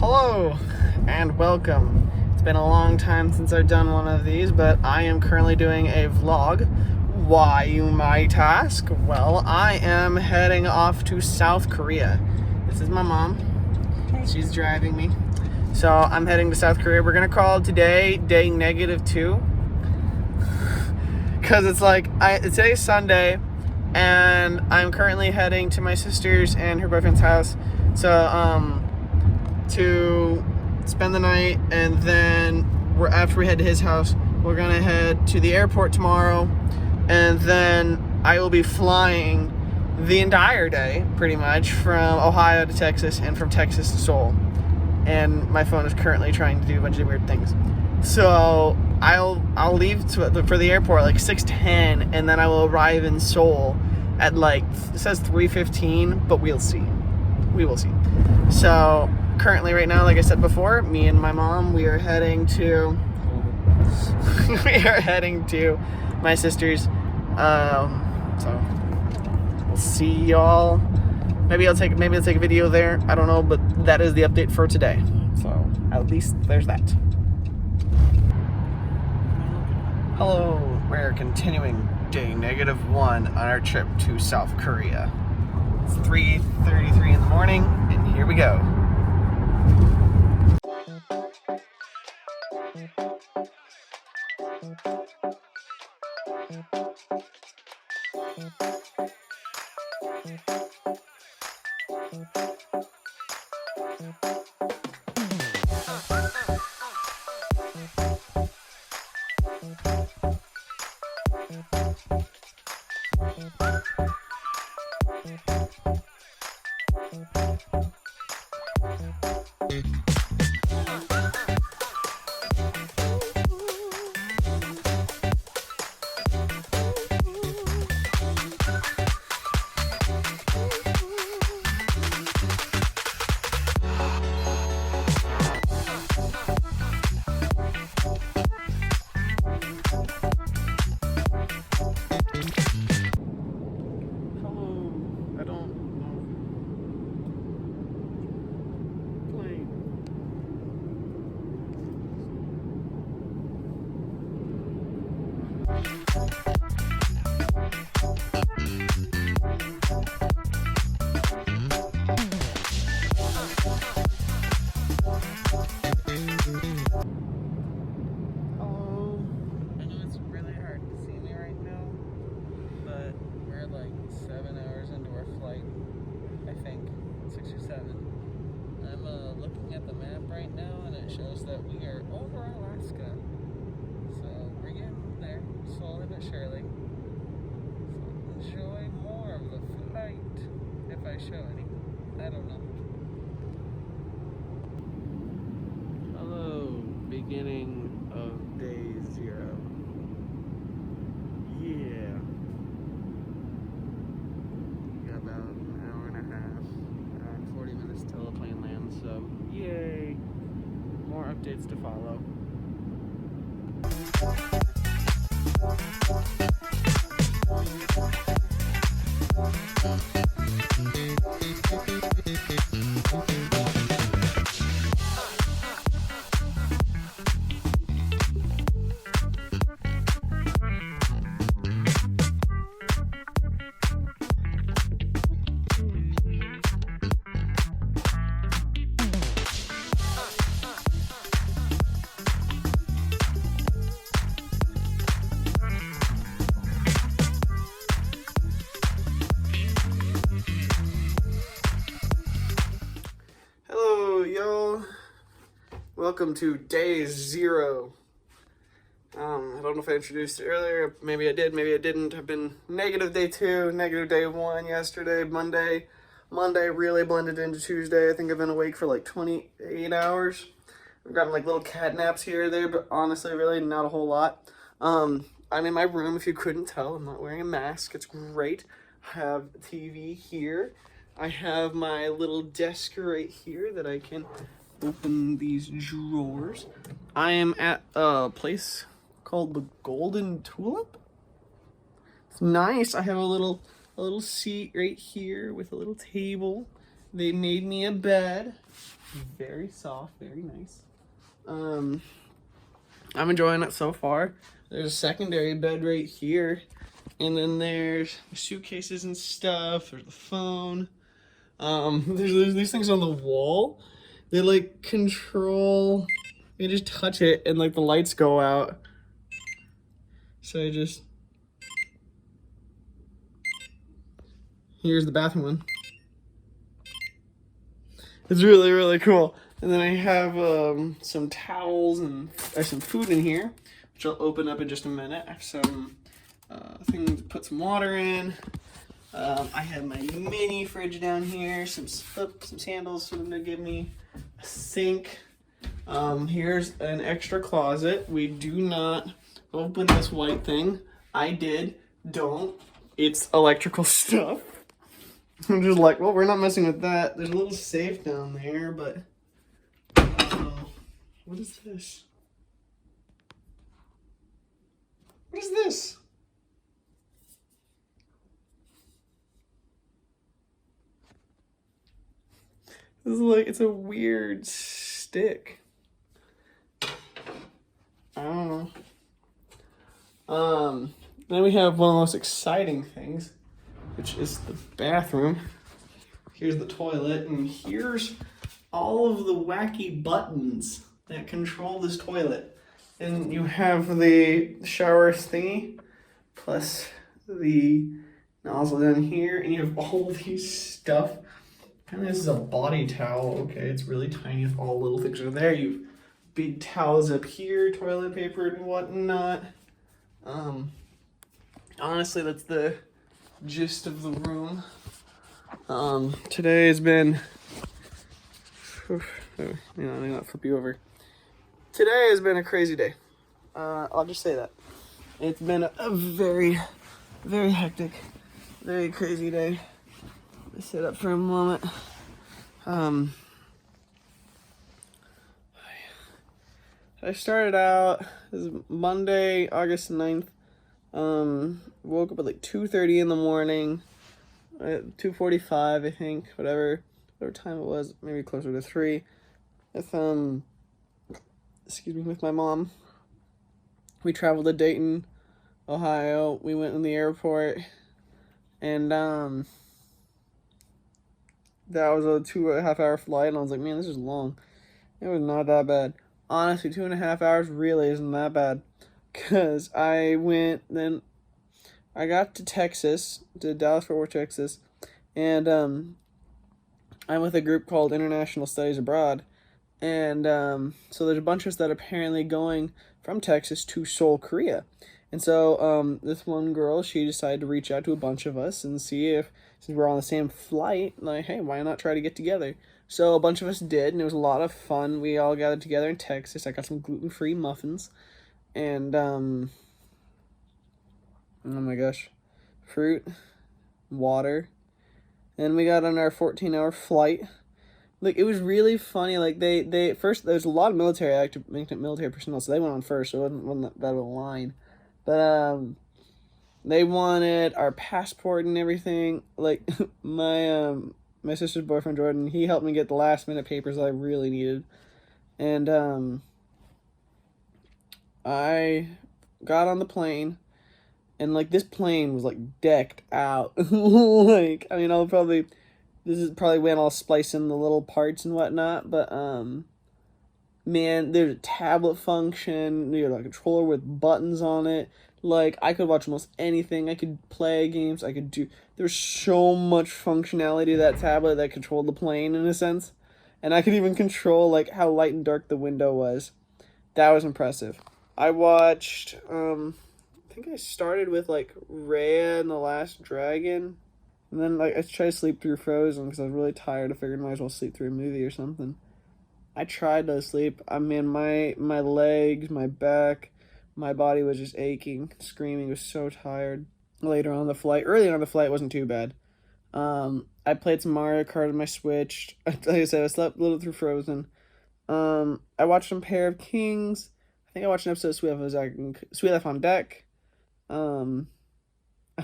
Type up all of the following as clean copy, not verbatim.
Hello and welcome. It's been a long time since I've done one of these, but I am currently doing a vlog. Why, you might ask? Well, I am heading off to South Korea. This is my mom. She's driving me. So I'm heading to South Korea. We're gonna call today day -2. Because it's like, today's Sunday, and I'm currently heading to my sister's and her boyfriend's house. So, to spend the night, and then after we head to his house, we're gonna head to the airport tomorrow, and then I will be flying the entire day, pretty much, from Ohio to Texas and from Texas to Seoul. And my phone is currently trying to do a bunch of weird things. So I'll leave for the airport like 6:10, and then I will arrive in Seoul at like, it says 3:15, but we'll see. We will see. So currently right now, like I said before, me and my mom, we are heading to my sister's. So we'll see y'all. Maybe I'll take a video there. I don't know, but that is the update for today. So at least there's that. Hello, we're continuing day -1 on our trip to South Korea. It's 3:33 in the morning, and here we go. Looking at the map right now, and it shows that we are over Alaska. So we're getting there, slowly but surely. So enjoy more of the flight, if I show any. I don't know. Hello, beginning of day 0. Yeah. Got about an hour and a half, 40 minutes till the plane lands, so yay! More updates to follow. Welcome to day 0. I don't know if I introduced it earlier. Maybe I did, maybe I didn't. I've been day 2, day 1 yesterday, Monday. Monday really blended into Tuesday. I think I've been awake for like 28 hours. I've gotten like little cat naps here or there, but honestly, really not a whole lot. I'm in my room, if you couldn't tell. I'm not wearing a mask. It's great. I have a TV here. I have my little desk right here that I can open these drawers. I am at a place called the Golden Tulip. It's nice. I have a little seat right here with a little table. They made me a bed. Very soft, very nice. I'm enjoying it so far. There's a secondary bed right here, and then there's suitcases and stuff. There's the phone. There's these things on the wall. They like control. You just touch it, and like the lights go out. So I just. Here's the bathroom one. It's really, really cool. And then I have some towels and some food in here, which I'll open up in just a minute. I have some things to put some water in. I have my mini fridge down here, some sandals for them to give me, a sink. Here's an extra closet. We do not open this white thing. I did. Don't. It's electrical stuff. I'm just like, well, we're not messing with that. There's a little safe down there, but what is this? What is this? This is like, it's a weird stick. I don't know. Then we have one of the most exciting things, which is the bathroom. Here's the toilet, and here's all of the wacky buttons that control this toilet. And you have the shower thingy, plus the nozzle down here, and you have all these stuff. Apparently this is a body towel. Okay, it's really tiny if all little things are there. You have big towels up here, toilet paper and whatnot. Honestly, that's the gist of the room. Today has been, let me not flip you over. Today has been a crazy day. I'll just say that. It's been a very, very hectic, very crazy day. Let me sit up for a moment. I started out, this is Monday, August 9th. Woke up at like 2:30 in the morning, 2:45 I think, whatever time it was, maybe closer to 3, with with my mom. We traveled to Dayton, Ohio. We went in the airport, and that was a 2.5 hour flight, and I was like, man, this is long. It was not that bad. Honestly, 2.5 hours really isn't that bad. Because I got to Texas, to Dallas-Fort Worth, Texas, and I'm with a group called International Studies Abroad, and so there's a bunch of us that are apparently going from Texas to Seoul, Korea. And so this one girl, she decided to reach out to a bunch of us and see if, since we're on the same flight, like, hey, why not try to get together? So a bunch of us did, and it was a lot of fun. We all gathered together in Texas. I got some gluten-free muffins. And, oh my gosh, fruit, water, and we got on our 14-hour flight. Like, it was really funny. Like, they first, there's a lot of military personnel, so they went on first, so it wasn't that of a line. But, they wanted our passport and everything. Like, my sister's boyfriend, Jordan, he helped me get the last-minute papers that I really needed. And, I got on the plane, and like this plane was like decked out. Like, I mean, this is probably when I'll splice in the little parts and whatnot, but man, there's a tablet function, you know, a controller with buttons on it. Like, I could watch almost anything. I could play games. There's so much functionality to that tablet that controlled the plane in a sense. And I could even control like how light and dark the window was. That was impressive. I watched, I think I started with, like, Raya and the Last Dragon, and then, like, I tried to sleep through Frozen, because I was really tired. I figured I might as well sleep through a movie or something. I tried to sleep. I mean, my legs, my back, my body was just aching, screaming. I was so tired. Earlier on the flight, it wasn't too bad. I played some Mario Kart on my Switch. Like I said, I slept a little through Frozen. I watched some Pair of Kings. I think I watched an episode of Sweet Life on Deck. I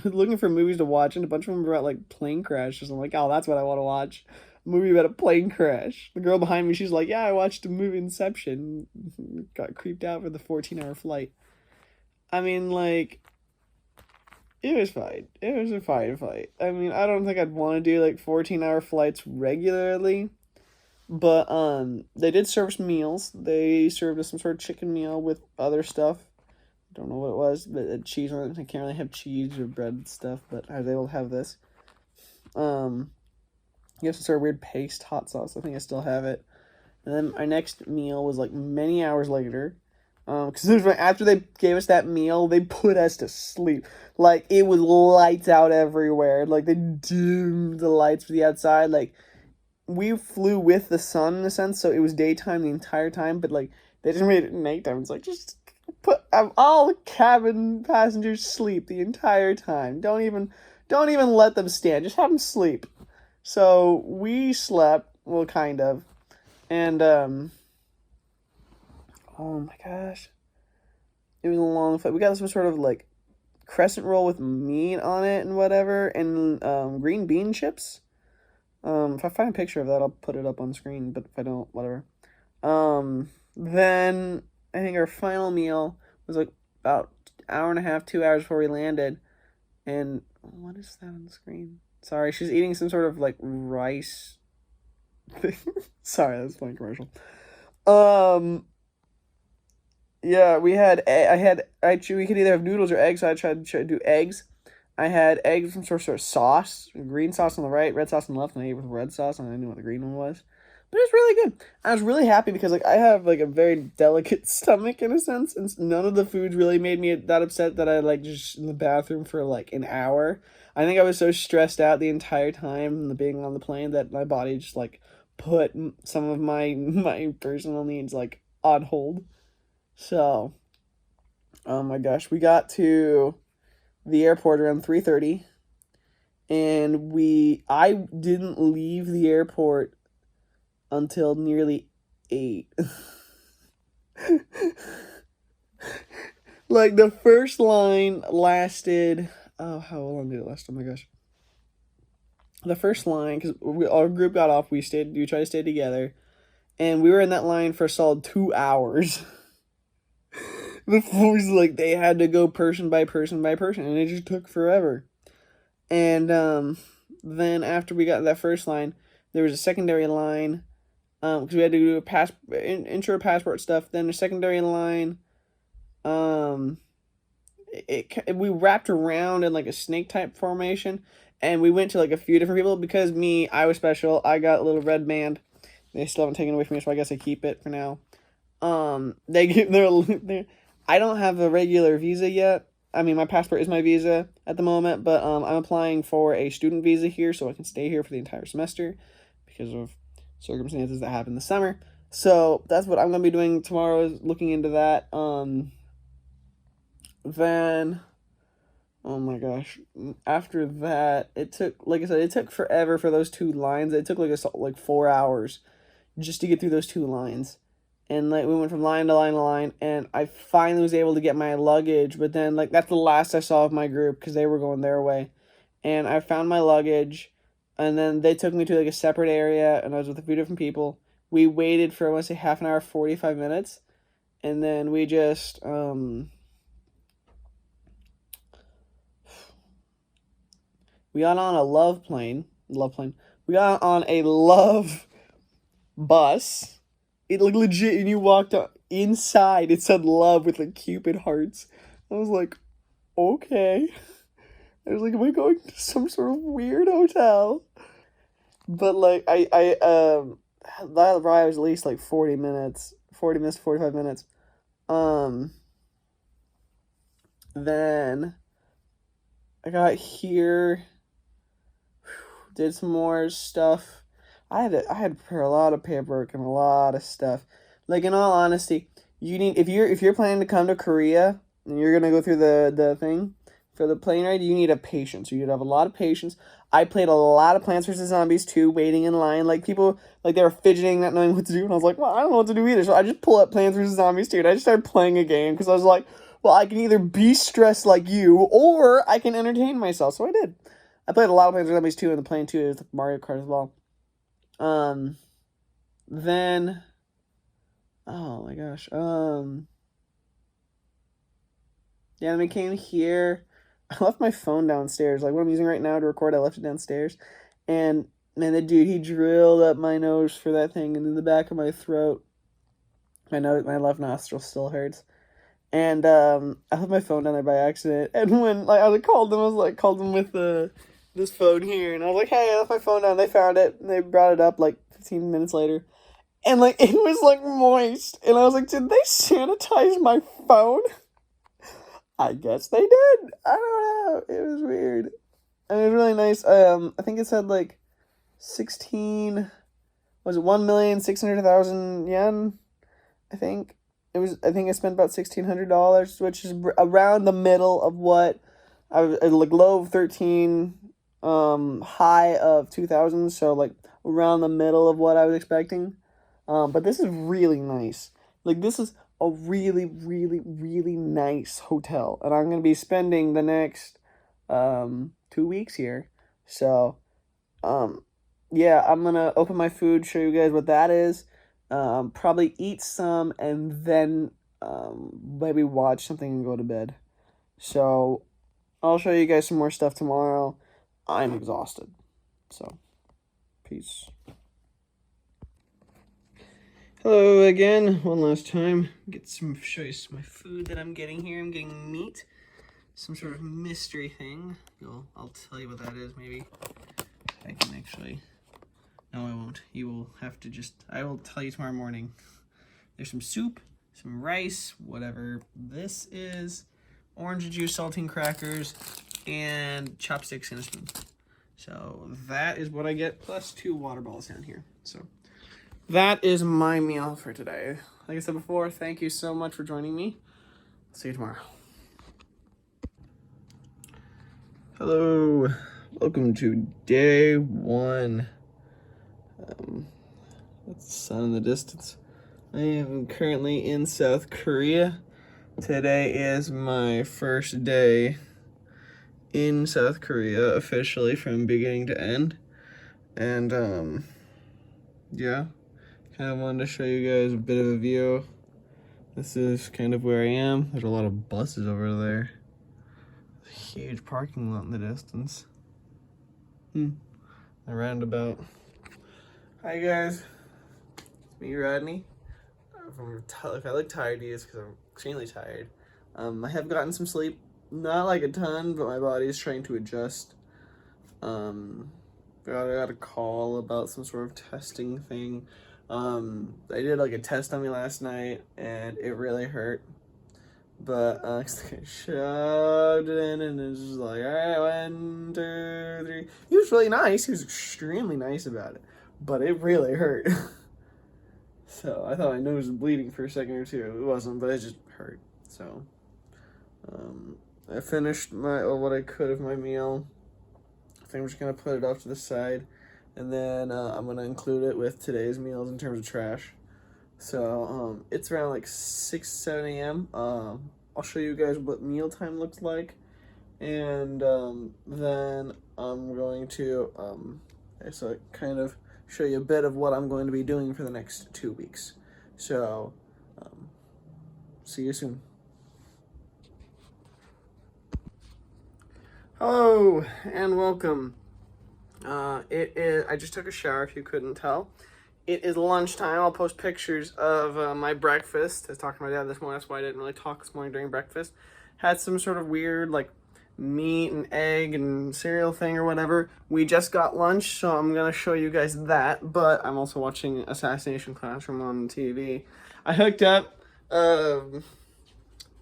was looking for movies to watch, and a bunch of them were about, like, plane crashes. I'm like, oh, that's what I want to watch. movie about a plane crash. The girl behind me, she's like, yeah, I watched the movie Inception. Got creeped out for the 14-hour flight. I mean, like, it was fine. It was a fine flight. I mean, I don't think I'd want to do, like, 14-hour flights regularly. But, they did serve us meals. They served us some sort of chicken meal with other stuff. Don't know what it was, but it had cheese on it. I can't really have cheese or bread and stuff, but I was able to have this. You have some sort of weird paste hot sauce. I think I still have it. And then our next meal was like many hours later. Because after they gave us that meal, they put us to sleep. Like, it was lights out everywhere. Like, they dimmed the lights for the outside. Like, we flew with the sun in a sense, so it was daytime the entire time. But, like, they just made it nighttime. It's like, just put all the cabin passengers sleep the entire time. Don't even let them stand. Just have them sleep. So we slept, well, kind of, and oh my gosh, it was a long flight. We got some sort of like crescent roll with meat on it and whatever, and green bean chips. If I find a picture of that, I'll put it up on screen. But if I don't, whatever. Then I think our final meal was like about an hour and a half, 2 hours before we landed, and what is that on the screen? Sorry, she's eating some sort of, like, rice thing. Sorry, that's a funny commercial. Yeah, we could either have noodles or eggs, so I tried to do eggs. I had eggs from some sort of sauce, green sauce on the right, red sauce on the left, and I ate with red sauce, and I didn't know what the green one was. But it was really good. I was really happy because, like, I have, like, a very delicate stomach in a sense, and none of the foods really made me that upset that I, like, just in the bathroom for, like, an hour. I think I was so stressed out the entire time being on the plane that my body just, like, put some of my personal needs, like, on hold. So, oh my gosh, we got to the airport around 3:30, and I didn't leave the airport until nearly 8. Like, the first line lasted, oh, how long did it last? Oh my gosh. The first line, because our group got off, we tried to stay together, and we were in that line for a solid 2 hours. Before, like, they had to go person by person by person, and it just took forever. And then after we got that first line, there was a secondary line, because we had to do ensure passport stuff. Then a secondary line, we wrapped around in like a snake type formation, and we went to like a few different people because I was special. I got a little red band. They still haven't taken it away from me, so I guess I keep it for now. I don't have a regular visa yet. I mean, my passport is my visa at the moment, but I'm applying for a student visa here so I can stay here for the entire semester because of circumstances that happened this summer. So that's what I'm going to be doing tomorrow, is looking into that. Then, oh my gosh, after that, it took, like I said, it took forever for those 2 lines. It took like 4 hours just to get through those 2 lines. And, like, we went from line to line to line, and I finally was able to get my luggage, but then, like, that's the last I saw of my group, because they were going their way. And I found my luggage, and then they took me to, like, a separate area, and I was with a few different people. We waited for, I want to say, half an hour, 45 minutes, and then we just, we got on a love plane. We got on a love bus. It, like, legit, and you walked inside, it said love with, like, Cupid hearts. I was like, okay. I was like, am I going to some sort of weird hotel? But, like, that ride was at least, like, 40 minutes, 45 minutes. Then I got here, did some more stuff. I had to prepare a lot of paperwork and a lot of stuff. Like, in all honesty, you need, if you're planning to come to Korea and you're gonna go through the thing for the plane ride, you need a patience. You need to have a lot of patience. I played a lot of Plants vs. Zombies 2, waiting in line. Like, people, like, they were fidgeting, not knowing what to do, and I was like, well, I don't know what to do either. So I just pull up Plants vs. Zombies 2, and I just started playing a game, because I was like, well, I can either be stressed like you, or I can entertain myself. So I did. I played a lot of Plants vs. Zombies 2 in the plane too. It was like Mario Kart as well. Then, oh my gosh. Yeah, then we came here. I left my phone downstairs. Like what I'm using right now to record, I left it downstairs. And man, the dude, he drilled up my nose for that thing and in the back of my throat. My left nostril still hurts. And I left my phone down there by accident. And when called them, called them with this phone here, and I was like, hey, I left my phone down. They found it, and they brought it up like 15 minutes later, and like it was like moist, and I was like, did they sanitize my phone? I guess they did. I don't know. It was weird. And it was really nice. I think it said like 16. Was it 1,600,000 yen? I think. I think I spent about $1,600, which is around the middle of what I was like low of 13, high of 2,000. So like around the middle of what I was expecting. But this is really nice. Like this is a really, really, really nice hotel, and I'm gonna be spending the next 2 weeks here. So, yeah, I'm gonna open my food, show you guys what that is. Probably eat some and then maybe watch something and go to bed. So I'll show you guys some more stuff tomorrow. I'm exhausted. So peace. Hello again, one last time. Show you some of my food that I'm getting here. I'm getting meat. Some sort of mystery thing. I'll tell you what that is maybe. I can actually. No, I won't. You will have to I will tell you tomorrow morning. There's some soup, some rice, whatever this is, orange juice, saltine crackers, and chopsticks and a spoon. So that is what I get, plus 2 water balls down here. So that is my meal for today. Like I said before, thank you so much for joining me. See you tomorrow. Hello. Welcome to day 1. That's the sun in the distance. I am currently in South Korea. Today is my first day in South Korea officially from beginning to end. And yeah, kind of wanted to show you guys a bit of a view. This is kind of where I am. There's a lot of buses over there. There's a huge parking lot in the distance. A roundabout. Hi guys, it's me, Rodney. If I look tired, it's because I'm extremely tired. I have gotten some sleep, not like a ton, but my body is trying to adjust. I got a call about some sort of testing thing. They did like a test on me last night, and it really hurt. But I shoved it in, and it was just like, all right, 1, 2, 3. He was really nice. He was extremely nice about it. But it really hurt. So I thought my nose was bleeding for a second or two. It wasn't, but it just hurt. So I finished what I could of my meal. I think I'm just gonna put it off to the side, and then I'm gonna include it with today's meals in terms of trash. So it's around like 6, 7 a.m. I'll show you guys what mealtime looks like, and then I'm going to kind of show you a bit of what I'm going to be doing for the next 2 weeks. So, see you soon. Hello, and welcome. I just took a shower, if you couldn't tell. It is lunchtime. I'll post pictures of my breakfast. I was talking to my dad this morning, that's why I didn't really talk this morning during breakfast. Had some sort of weird, like, meat and egg and cereal thing or whatever. We just got lunch, so I'm gonna show you guys that, but I'm also watching Assassination Classroom on TV. I hooked up my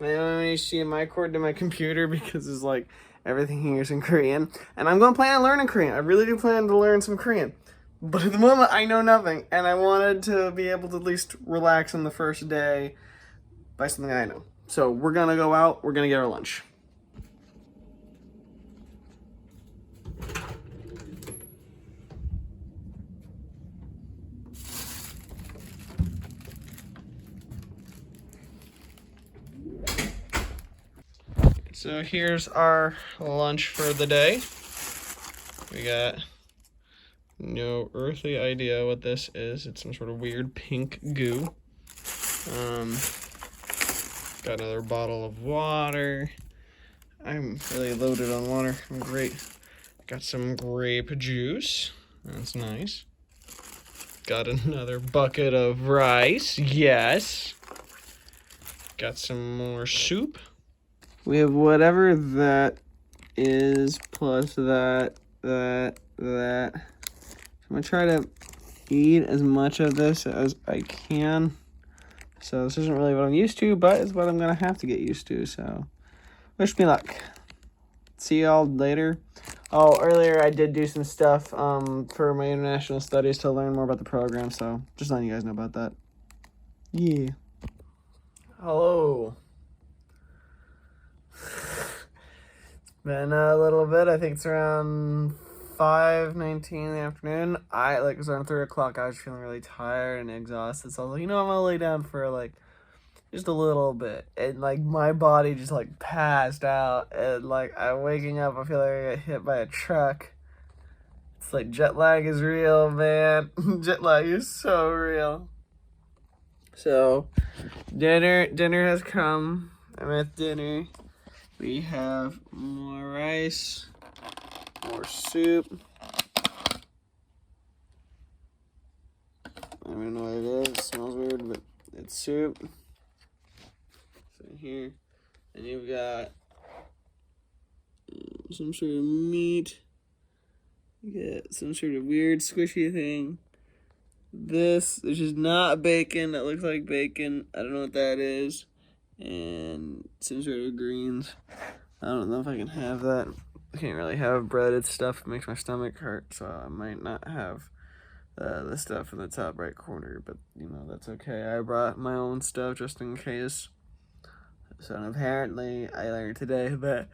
HDMI cord to my computer because it's like everything here is in Korean, and I'm gonna plan on learning Korean. I really do plan to learn some Korean, but at the moment I know nothing, and I wanted to be able to at least relax on the first day by something I know. So we're gonna go out, we're gonna get our lunch. So here's our lunch for the day. We got no earthly idea what this is. It's some sort of weird pink goo. Got another bottle of water. I'm really loaded on water. I'm great. Got some grape juice. That's nice. Got another bucket of rice. Yes. Got some more soup. We have whatever that is plus that. So I'm gonna try to eat as much of this as I can. So this isn't really what I'm used to, but it's what I'm gonna have to get used to. So wish me luck. See y'all later. Oh, earlier I did do some stuff for my international studies to learn more about the program. So just letting you guys know about that. Yeah. Hello. It's been a little bit. I think it's around 5:19 in the afternoon. It was around 3 o'clock. I was feeling really tired and exhausted. So I was like, I'm gonna lay down for just a little bit. And my body just passed out. And I'm waking up, I feel like I got hit by a truck. It's jet lag is real, man. Jet lag is so real. So dinner has come. I'm at dinner. We have more rice, more soup. I don't know what it is. It smells weird, but it's soup. So here, and you've got some sort of meat. You get some sort of weird squishy thing. This is not bacon. That looks like bacon. I don't know what that is. And some sort of greens. I don't know if I can have that. I can't really have breaded stuff. It makes my stomach hurt, so I might not have the stuff in the top right corner. But, that's okay. I brought my own stuff just in case. So apparently, I learned today that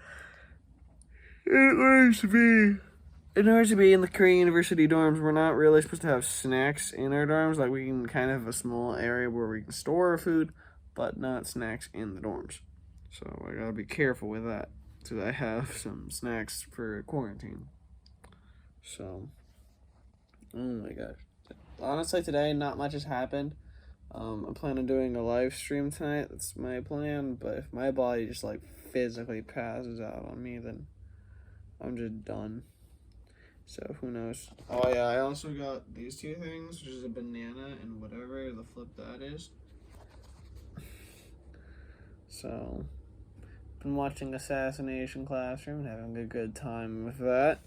in order to be in the Korean University dorms, we're not really supposed to have snacks in our dorms. We can kind of have a small area where we can store our food, but not snacks in the dorms. So I gotta be careful with that, so I have some snacks for quarantine. So, oh my gosh. Honestly, today, not much has happened. I plan on doing a live stream tonight. That's my plan, but if my body just physically passes out on me, then I'm just done. So who knows? Oh yeah, I also got these two things, which is a banana and whatever the flip that is. So, been watching Assassination Classroom and having a good time with that.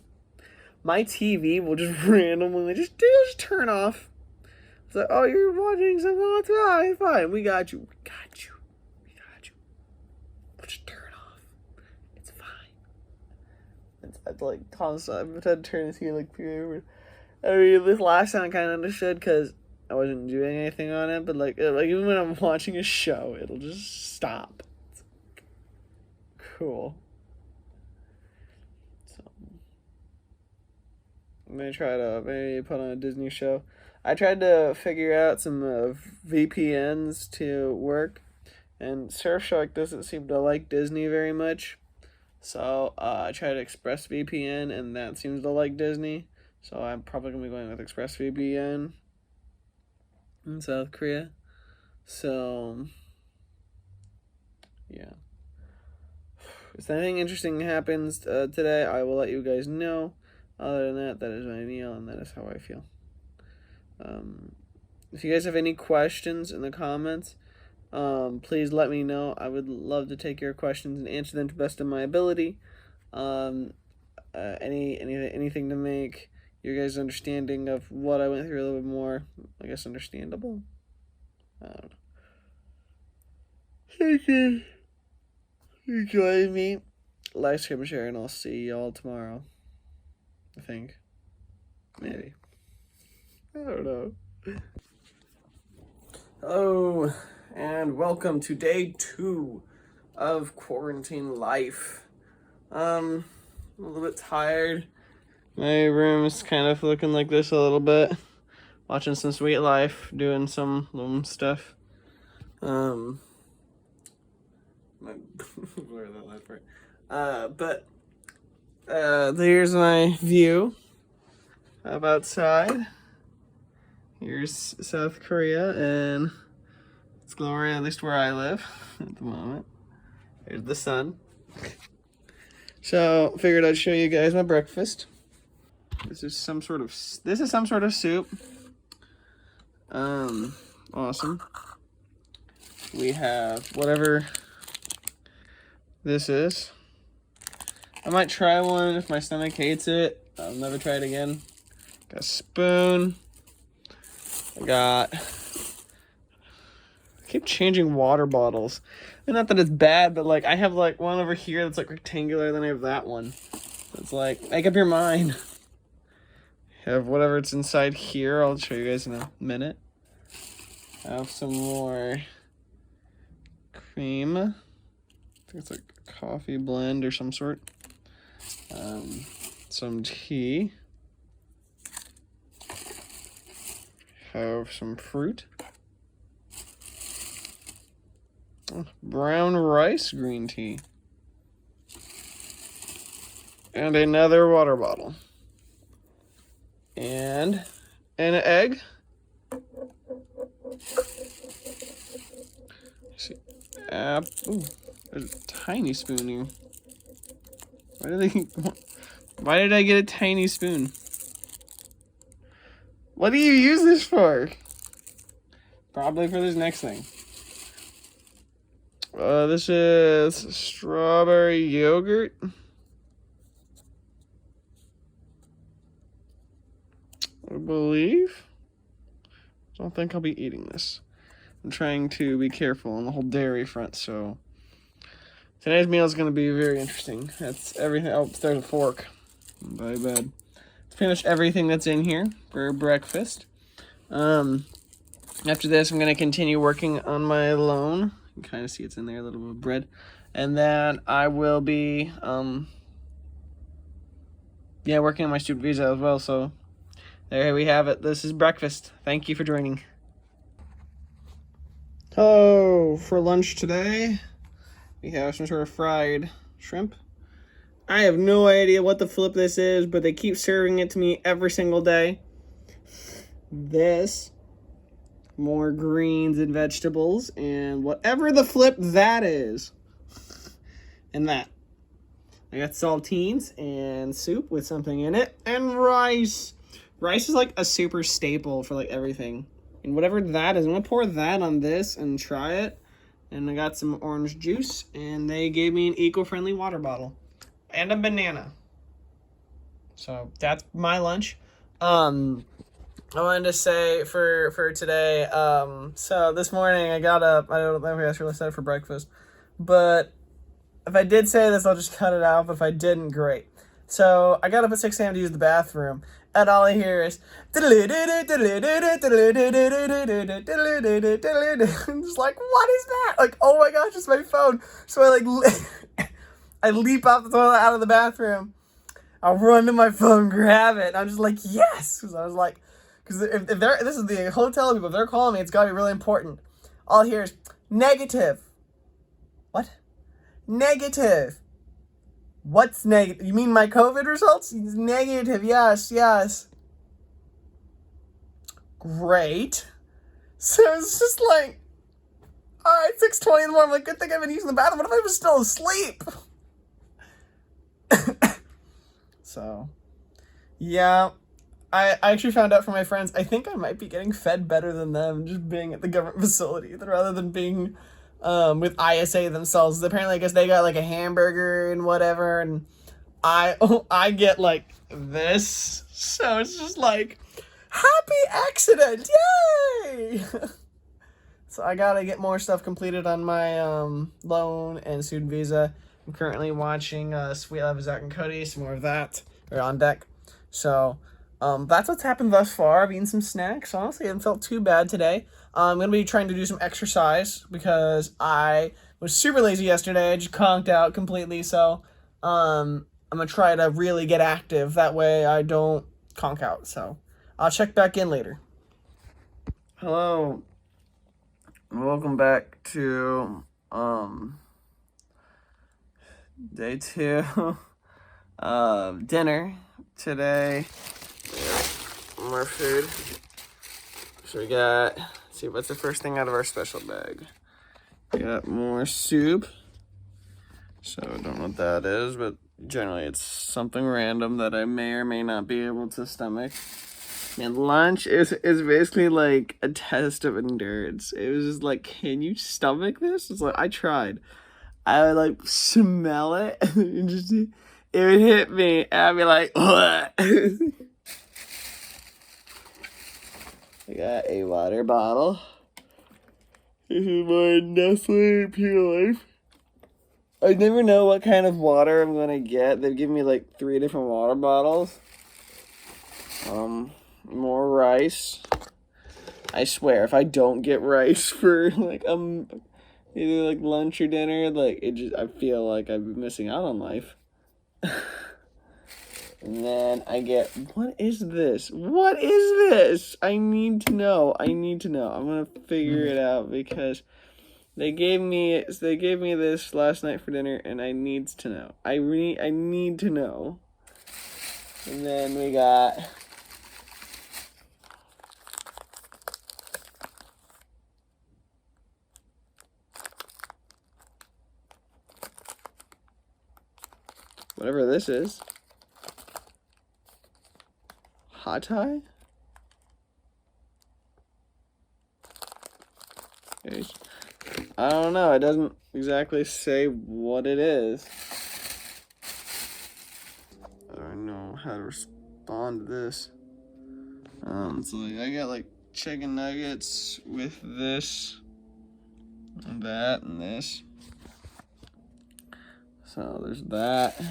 My TV will just randomly just turn off. It's like, oh, you're watching something. Oh, it's fine. We got you. We'll just turn off. It's fine. It's constant. I've had to turn the TV period. I mean, this last time I kind of understood because I wasn't doing anything on it, but even when I'm watching a show, it'll just stop. It's cool. So I'm gonna try to maybe put on a Disney show. I tried to figure out some VPNs to work, and Surfshark doesn't seem to like Disney very much. So I tried ExpressVPN, and that seems to like Disney. So I'm probably going to be going with ExpressVPN in South Korea. So, yeah. If anything interesting happens today, I will let you guys know. Other than that, that is my meal, and that is how I feel. If you guys have any questions in the comments, please let me know. I would love to take your questions and answer them to the best of my ability. Anything to make your guys' understanding of what I went through a little bit more, I guess, understandable. I don't know. Thank you for joining me. Like, subscribe, and share, and I'll see y'all tomorrow. I think. Maybe. I don't know. Hello, and welcome to day 2 of quarantine life. I'm a little bit tired. My room is kind of looking like this a little bit. Watching some Sweet Life, doing some stuff. Blur that last part. But here's my view. up outside. Here's South Korea, and it's glorious, at least where I live at the moment. Here's the sun. So, figured I'd show you guys my breakfast. This is some sort of soup. Awesome. We have whatever this is. I might try one if my stomach hates it. I'll never try it again. Got a spoon. I keep changing water bottles. And not that it's bad, but like I have like one over here that's like rectangular, then I have that one. It's like, make up your mind. Have whatever it's inside here. I'll show you guys in a minute. I have some more cream. I think it's like a coffee blend or some sort. Some tea. Have some fruit. Brown rice green tea. And another water bottle. And an egg. See, ooh, there's a tiny spoon here. Why did I get a tiny spoon? What do you use this for? Probably for this next thing. This is strawberry yogurt. I believe. Don't think I'll be eating this. I'm trying to be careful on the whole dairy front, so today's meal is going to be very interesting. That's everything. Oh, there's a fork. My bad. It's pretty much everything that's in here for breakfast. After this, I'm going to continue working on my loan. You can kind of see it's in there, a little bit of bread. And then I will be, working on my student visa as well. So there we have it. This is breakfast. Thank you for joining. Oh, for lunch today, we have some sort of fried shrimp. I have no idea what the flip this is, but they keep serving it to me every single day. This, more greens and vegetables, and whatever the flip that is. And that. I got saltines and soup with something in it, and rice. Rice is like a super staple for like everything. And whatever that is, I'm gonna pour that on this and try it. And I got some orange juice, and they gave me an eco-friendly water bottle. And a banana. So that's my lunch. I wanted to say for today, so this morning I got up, I don't know if I really said it for breakfast, but if I did say this, I'll just cut it out, but if I didn't, great. So I got up at 6 a.m. to use the bathroom, and all I hear is I'm just like, what is that? Like, oh my gosh, it's my phone. So I leap out the toilet, out of the bathroom. I'll run to my phone, grab it. And I'm just like, yes. Because I was like, because if this is the hotel people, if they're calling me, it's got to be really important. All I hear is negative. What? Negative. What's negative? You mean my COVID results? It's negative. Yes. Great. So it's just like, all right, 6:20 in the morning. I'm like, good thing I've been using the bathroom. What if I was still asleep? So, yeah, I actually found out from my friends, I think I might be getting fed better than them just being at the government facility rather than being with ISA themselves. Apparently, I guess they got like a hamburger and whatever, and I get like this. So it's just like, happy accident, yay! So I gotta get more stuff completed on my loan and student visa. I'm currently watching Sweet Love of Zack and Cody, some more of that, or on deck. So that's what's happened thus far. I've eaten some snacks. Honestly, I haven't felt too bad today. I'm going to be trying to do some exercise because I was super lazy yesterday. I just conked out completely. So I'm going to try to really get active. That way I don't conk out. So I'll check back in later. Hello. Welcome back to day 2 of dinner. Today more food. So we got, let's see, what's the first thing out of our special bag? We got more soup. So I don't know what that is, but generally it's something random that I may or may not be able to stomach. And lunch is basically like a test of endurance. It was just like, can you stomach this? It's like, I tried. I would like smell it and just, it would hit me and I'd be like, what? I got a water bottle. This is my Nestle Pure Life. I never know what kind of water I'm gonna get. They've given me like 3 different water bottles. More rice. I swear, if I don't get rice for like either like lunch or dinner, like I feel like I've been missing out on life. And then I get, what is this? What is this? I need to know. I'm gonna figure it out because they gave me this last night for dinner, and I need to know. I need to know. And then we got whatever this is. Hot tie? I don't know. It doesn't exactly say what it is. I don't know how to respond to this. So like, I got like chicken nuggets with this and that and this. So there's that.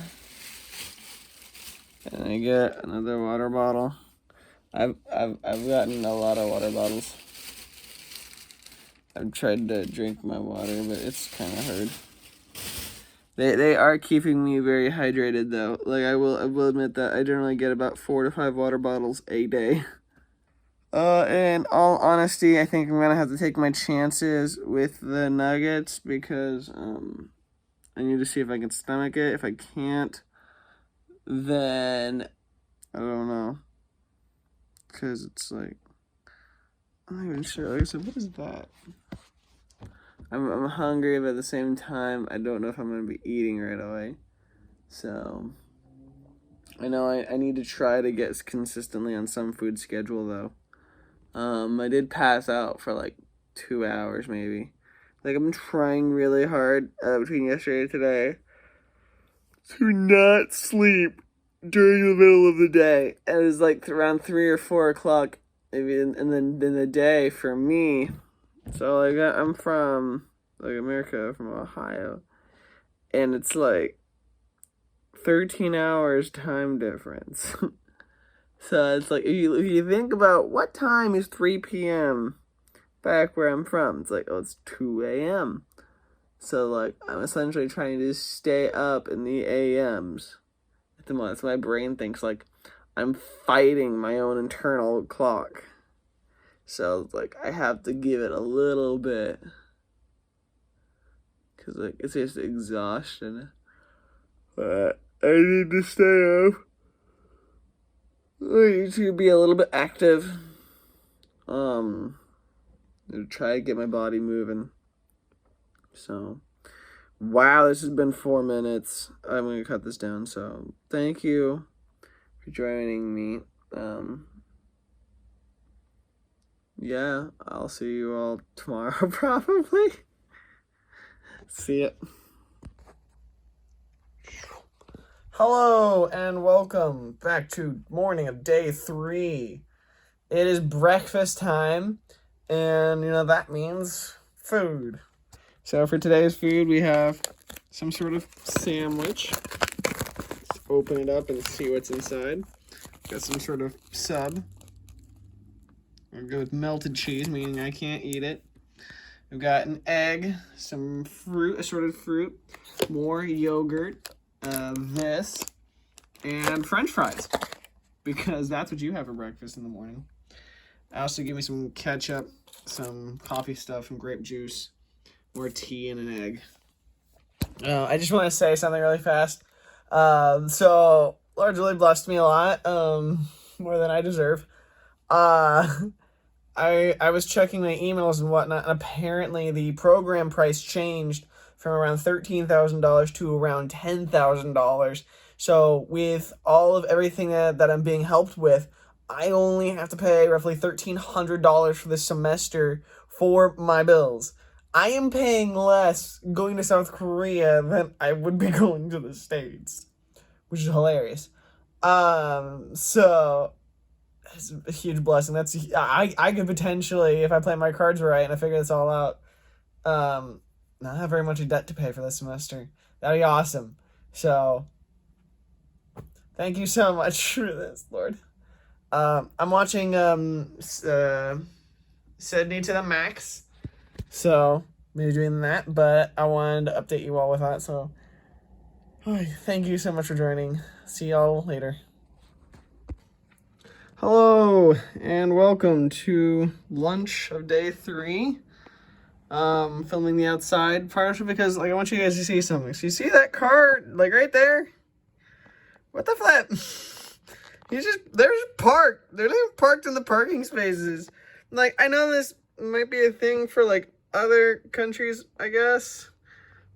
And I get another water bottle. I've gotten a lot of water bottles. I've tried to drink my water, but it's kind of hard. They are keeping me very hydrated though. Like I will admit that I generally get about 4 to 5 water bottles a day. In all honesty, I think I'm gonna have to take my chances with the nuggets because I need to see if I can stomach it. If I can't, then I don't know. Because it's like, I'm not even sure. Like I said, what is that? I'm hungry, but at the same time, I don't know if I'm going to be eating right away. So, I know I need to try to get consistently on some food schedule, though. I did pass out for like 2 hours, maybe. Like, I'm trying really hard between yesterday and today to not sleep during the middle of the day. And it was like around 3 or 4 o'clock, maybe, and then in the day for me. So like I'm from like America, from Ohio, and it's like 13 hours time difference. So it's like if you think about what time is 3 p.m. back where I'm from, it's like, oh, it's 2 a.m. So like I'm essentially trying to stay up in the AMs at the moment. So my brain thinks like I'm fighting my own internal clock. So it's like I have to give it a little bit, cause like it's just exhaustion. But I need to stay up. I need to be a little bit active. To try to get my body moving. So, wow, this has been 4 minutes. I'm gonna cut this down. So, thank you for joining me. Yeah, I'll see you all tomorrow, probably. See ya. Hello, and welcome back to morning of day 3. It is breakfast time, and, that means food. So for today's food, we have some sort of sandwich. Let's open it up and see what's inside. Got some sort of sub. I'll go with melted cheese, meaning I can't eat it. We've got an egg, some fruit, assorted fruit, more yogurt, this, and French fries, because that's what you have for breakfast in the morning. I also give me some ketchup, some coffee stuff, and grape juice, more tea, and an egg. I just want to say something really fast. So Lord really blessed me a lot, more than I deserve. I was checking my emails and whatnot, and apparently the program price changed from around $13,000 to around $10,000. So with all of everything that I'm being helped with, I only have to pay roughly $1,300 for this semester for my bills. I am paying less going to South Korea than I would be going to the States, which is hilarious. So it's a huge blessing. I could potentially, if I play my cards right and I figure this all out, not have very much of debt to pay for this semester. That'd be awesome. So thank you so much for this, Lord. I'm watching Sydney to the Max. So maybe doing that, but I wanted to update you all with that. So thank you so much for joining. See y'all later. Hello and welcome to lunch of day 3. Filming the outside, partially because I want you guys to see something. So you see that car right there? What the flip? They're just parked. They're not parked in the parking spaces. I know this might be a thing for other countries, I guess.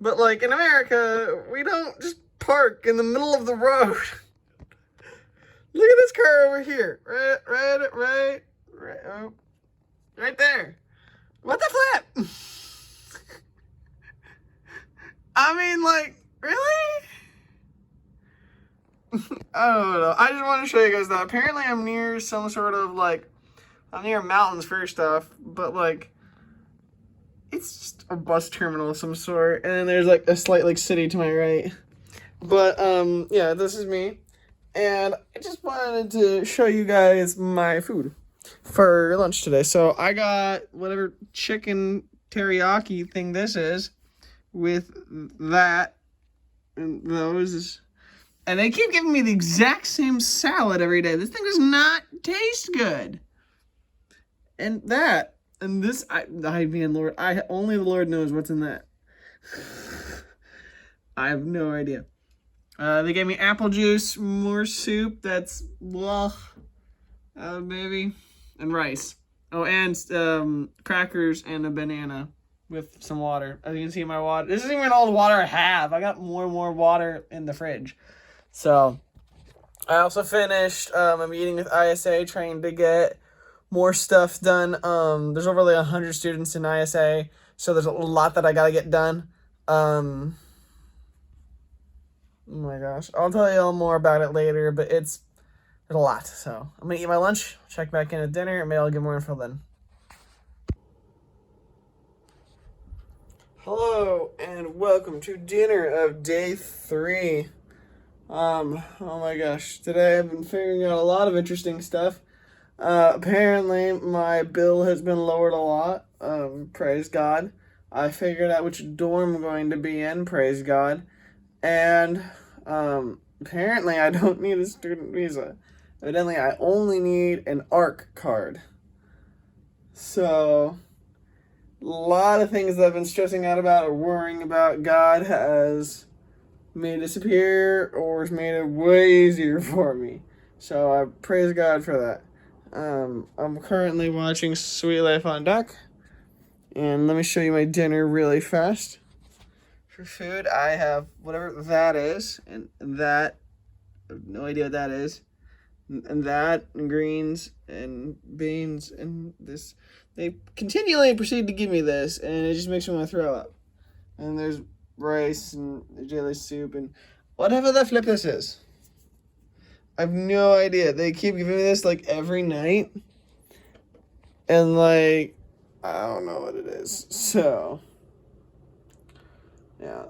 But in America, we don't just park in the middle of the road. Look at this car over here. Right there. What the flip? I mean, really? I don't know. I just want to show you guys that. Apparently I'm near some sort of I'm near mountains first off, but it's just a bus terminal of some sort. And then there's a slight city to my right. But yeah, this is me. And I just wanted to show you guys my food for lunch today. So I got whatever chicken teriyaki thing this is with that and those. And they keep giving me the exact same salad every day. This thing does not taste good. And that, and this, I mean, Lord, only the Lord knows what's in that. I have no idea. They gave me apple juice, more soup, that's, maybe, and rice. Oh, and crackers and a banana with some water. As you can see, my water, this isn't even all the water I have. I got more and more water in the fridge. So, I also finished a meeting with ISA trying to get more stuff done. There's over 100 students in ISA, so there's a lot that I gotta get done. Oh my gosh. I'll tell you all more about it later, but there's a lot. So, I'm gonna eat my lunch, check back in at dinner, and maybe I'll get more info then. Hello, and welcome to dinner of day 3. Oh my gosh, today I've been figuring out a lot of interesting stuff. Apparently my bill has been lowered a lot, praise God. I figured out which dorm I'm going to be in, praise God. And, apparently I don't need a student visa. Evidently I only need an ARC card. So, a lot of things that I've been stressing out about or worrying about, God has made disappear or has made it way easier for me. So I praise God for that. I'm currently watching Sweet Life on Deck. And let me show you my dinner really fast. For food, I have whatever that is. And that, I have no idea what that is. And that, and greens, and beans, and this. They continually proceed to give me this, and it just makes me want to throw up. And there's rice and jelly soup and whatever the flip this is. I have no idea. They keep giving me this every night. And I don't know what it is. So, yeah.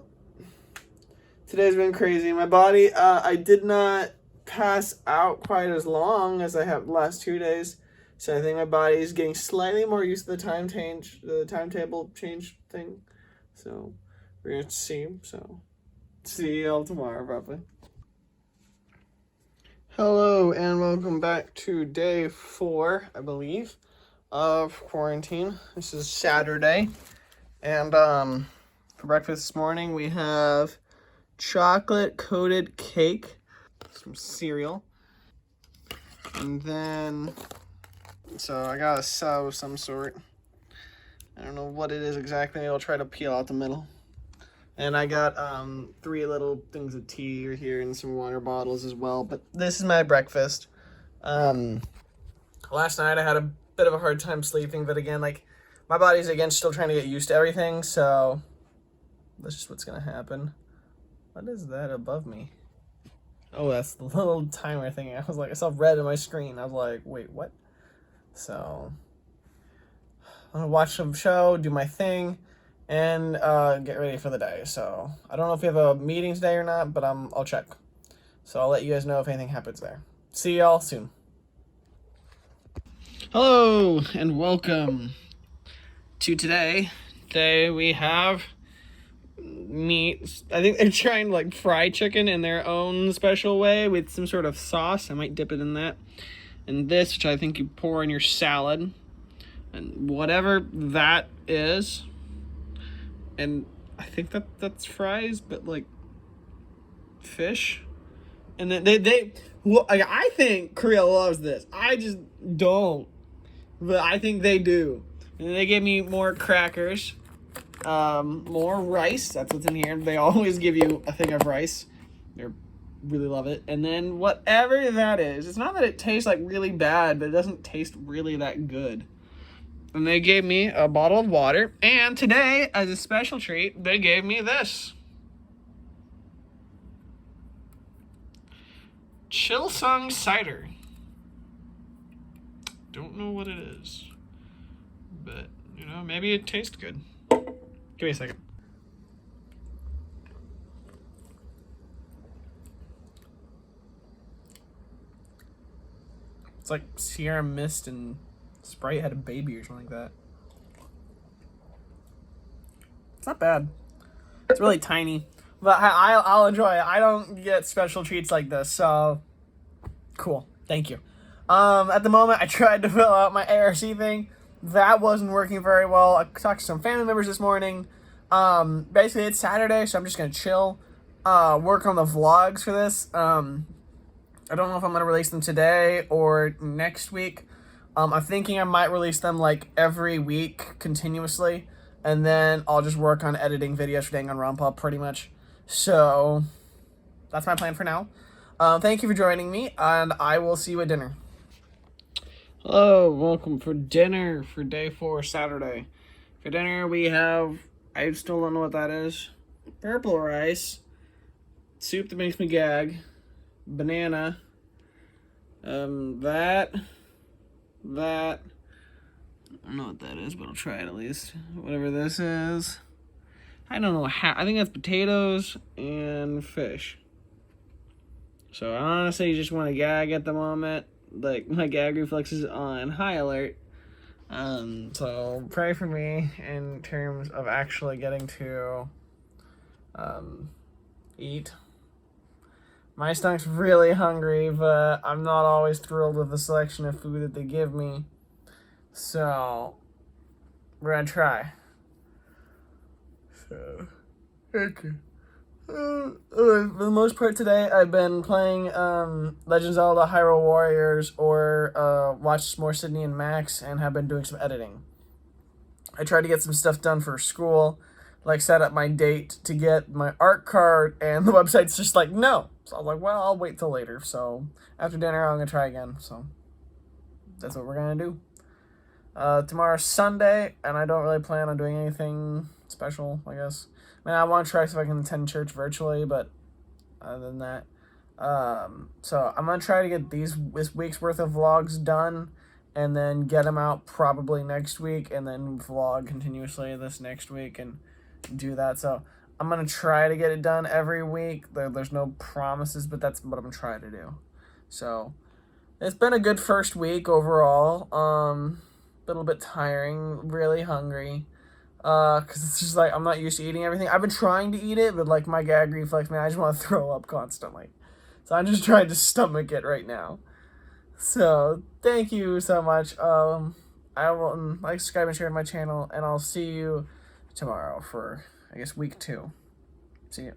Today's been crazy. My body, I did not pass out quite as long as I have the last 2 days. So I think my body is getting slightly more used to the timetable change thing. So we're going to see. So see y'all tomorrow, probably. Hello, and welcome back to day 4, I believe, of quarantine. This is Saturday. And for breakfast this morning, we have chocolate-coated cake, some cereal, and then So I got a sub of some sort. I don't know what it is exactly. I'll try to peel out the middle. And I got 3 little things of tea here and some water bottles as well. But this is my breakfast. Last night I had a bit of a hard time sleeping, but again, like, my body's again still trying to get used to everything, so that's just what's gonna happen. What is that above me? Oh, that's the little timer thing. I was like, I saw red on my screen. I was like, wait, what? So I'm gonna watch some show, do my thing, and get ready for the day. So I don't know if we have a meeting today or not, but I'll check. So I'll let you guys know if anything happens there. See y'all soon. Hello and welcome to today. Today we have meat. I think they're trying to like fry chicken in their own special way with some sort of sauce. I might dip it in that. And this, which I think you pour in your salad. And whatever that is. And I think that's fries, but like fish. And then I think Korea loves this. I just don't. But I think they do. And they gave me more crackers. More rice. That's what's in here. They always give you a thing of rice. They really love it. And then whatever that is. It's not that it tastes like really bad, but it doesn't taste really that good. And they gave me a bottle of water. And today, as a special treat, they gave me this. Chilsung cider. Don't know what it is. But, you know, maybe it tastes good. Give me a second. It's like Sierra Mist and Sprite had a baby or something like that. It's not bad. It's really tiny. But I'll enjoy it. I don't get special treats like this, so cool. Thank you. At the moment, I tried to fill out my ARC thing. That wasn't working very well. I talked to some family members this morning. Basically, it's Saturday, so I'm just going to chill, work on the vlogs for this. I don't know if I'm going to release them today or next week. I'm thinking I might release them, like, every week continuously, and then I'll just work on editing videos for Danganronpa, pretty much. So, that's my plan for now. Thank you for joining me, and I will see you at dinner. Hello, welcome for dinner for day 4, Saturday. For dinner, we have, I still don't know what that is, purple rice, soup that makes me gag, banana, that, I don't know what that is, but I'll try it at least. Whatever this is. I don't know how. I think that's potatoes and fish. So I honestly just want to gag at the moment. Like, my gag reflex is on high alert. So pray for me in terms of actually getting to eat. My stomach's really hungry, but I'm not always thrilled with the selection of food that they give me. So, we're gonna try. So, okay. For the most part today, I've been playing Legend of Zelda Hyrule Warriors or watched more Sydney and Max and have been doing some editing. I tried to get some stuff done for school, like set up my date to get my art card, and the website's just like, no. So I was like, well, I'll wait till later. So after dinner, I'm going to try again. So that's what we're going to do. Tomorrow's Sunday, and I don't really plan on doing anything special, I guess. I mean, I want to try if I can attend church virtually, but other than that. So I'm going to try to get this week's worth of vlogs done, and then get them out probably next week, and then vlog continuously this next week, and do that. So I'm going to try to get it done every week. There's no promises, but that's what I'm trying to do. So it's been a good first week overall. A little bit tiring, really hungry. Because it's just like, I'm not used to eating everything. I've been trying to eat it, but like my gag reflex, man, I just want to throw up constantly. So I'm just trying to stomach it right now. So thank you so much. I will like, subscribe, and share my channel, and I'll see you tomorrow for, I guess, week 2. See you.